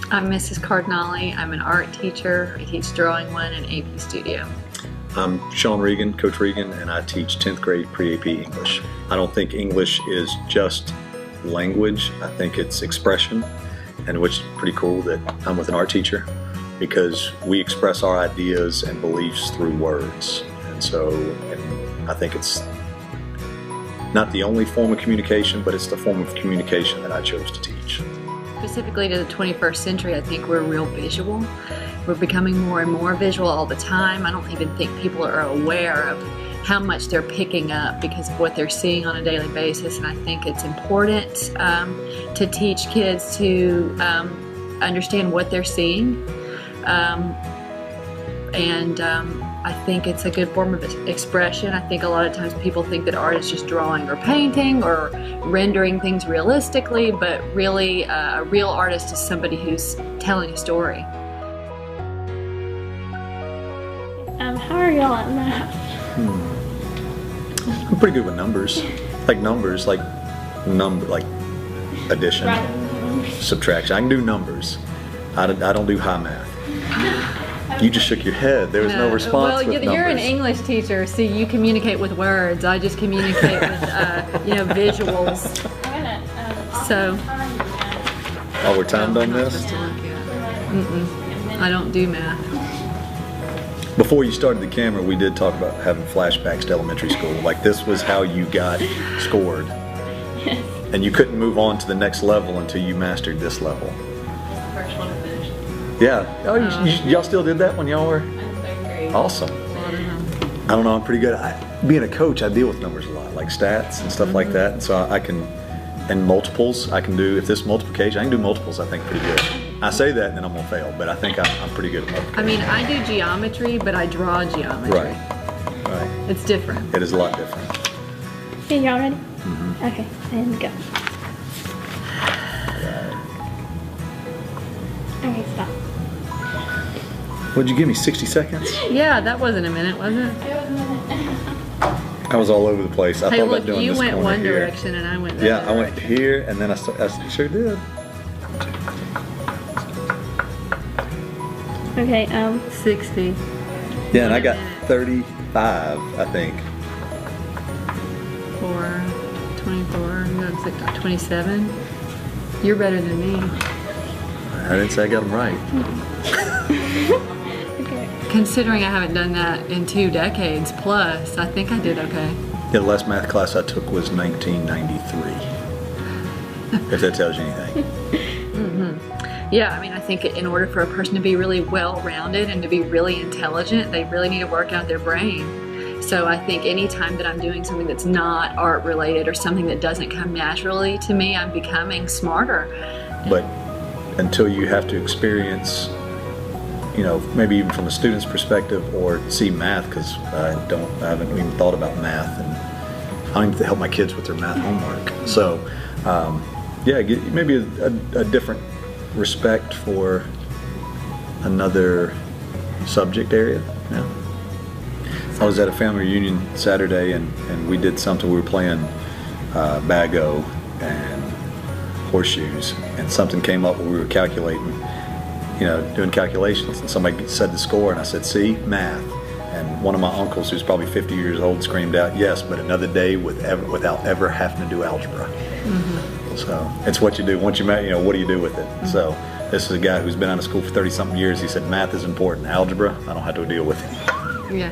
I'm Mrs. Cardinale. I'm an art teacher. I teach Drawing 1 and AP Studio. I'm Sean Regan, Coach Regan, and I teach 10th grade pre-AP English. I don't think English is just language. I think it's expression, and which is pretty cool that I'm with an art teacher because we express our ideas and beliefs through words. And I think it's not the only form of communication, but it's the form of communication that I chose to teach. Specifically to the 21st century, I think we're real visual. We're becoming more and more visual all the time. I don't even think people are aware of how much they're picking up because of what they're seeing on a daily basis. And I think it's important to teach kids to understand what they're seeing. I think it's a good form of expression. I think a lot of times people think that art is just drawing or painting or rendering things realistically, but really a real artist is somebody who's telling a story. How are y'all at math? I'm pretty good with numbers, like addition, subtraction. I can do numbers. I don't do high math. You just shook your head. There was no response. Well, with you're numbers. an English teacher, so you communicate with words. I just communicate with visuals. So. Oh, we're timed on this? I don't do math. Before you started the camera, we did talk about having flashbacks to elementary school. Like this was how you got scored. And you couldn't move on to the next level until you mastered this level. First one to finish. Yeah. Oh, y'all still did that when y'all were? I'm third grade. Awesome. I don't know, I'm pretty good. Being a coach, I deal with numbers a lot, like stats and stuff like that. And so I can, and multiples, I can do, if this multiplication, I can do multiples, I think, pretty good. I say that and then I'm gonna fail, but I think I'm pretty good at multiplication. I mean, I do geometry, but I draw geometry. Right. It's different. It is a lot different. Okay, y'all ready? Okay, and go. Okay, stop. What'd you give me, 60 seconds? Yeah, that wasn't a minute, was it? It was a minute. I was all over the place. I Hey, thought look, about doing you this went corner one here. direction and I went that Yeah, I went direction. here and then I sure did. Okay, 60. Yeah, and I got 35, I think. 4, 24, you got 27. You're better than me. I didn't say I got them right. okay. Considering I haven't done that in 2 decades plus, I think I did okay. Yeah, the last math class I took was 1993. If that tells you anything. Yeah, I mean, I think in order for a person to be really well-rounded and to be really intelligent, they really need to work out their brain. So I think anytime that I'm doing something that's not art-related or something that doesn't come naturally to me, I'm becoming smarter. But until you have to experience, maybe even from a student's perspective or see math, because I haven't even thought about math, and I don't even help my kids with their math homework. So, yeah, maybe a different respect for another subject area. Yeah. I was at a family reunion Saturday and we did something. We were playing Bago and horseshoes, and something came up where we were calculating, doing calculations, and somebody said the score and I said, see, math. And one of my uncles, who's probably 50 years old, screamed out, yes, but another day without ever having to do algebra. So it's what you do. Once you what do you do with it? So this is a guy who's been out of school for 30-something years. He said, math is important. Algebra, I don't have to deal with it. Yeah.